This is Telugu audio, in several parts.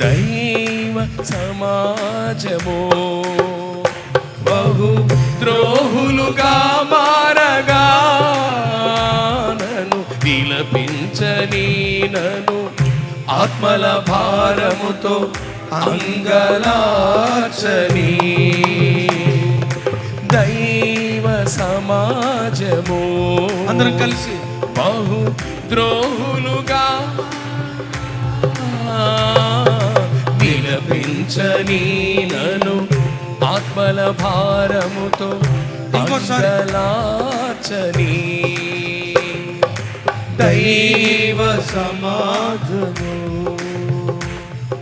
దైవ సమాజము బహు ద్రోహులుగా మారగా నన్ను విలపించని నన్ను ఆత్మల భారముతో అంగలార్చని దైవ సమాజము అందరం కలిసి బహు ద్రోహులుగా విలపించని నన్ను ఆత్మల భారముతో అంగలార్చని దైవ సమాజము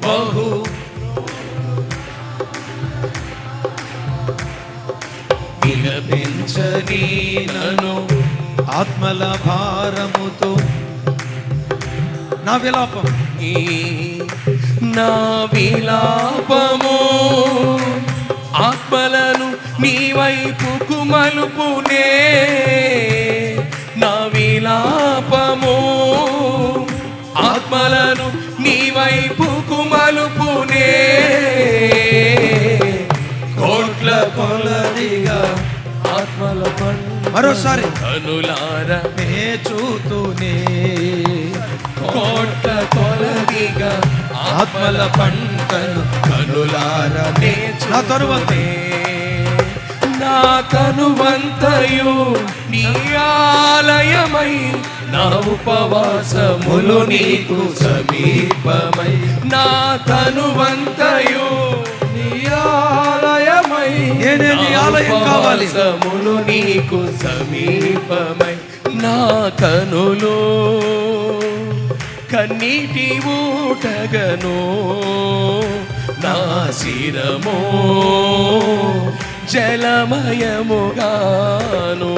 బహు విలపించని నన్ను ఆత్మల భారముతో నా విలాపం నా విలాపము ఆత్మలను నీ వైపుకు మలుపునే నా విలాపము ఆత్మలను నీ వైపుకు మలుపునే కోట్ల కొలదిగా ఆత్మల మరోసారి కనులార చూతూనే కోట్ల కొలదిగా ఆత్మల పంటను కనులార నా తరువాతే నా తనువంతయు నీ ఆలయమై నా ఉపవాసములు నీకు సమీపమై నా తనువంతయు నీ ఆలయమై నేనే నీ ఆలయం కావాలి ఉపవాసములు నీకు సమీపమై నా కనులు కన్నీటి ఊటగను నా శిరమో జలమయముగాను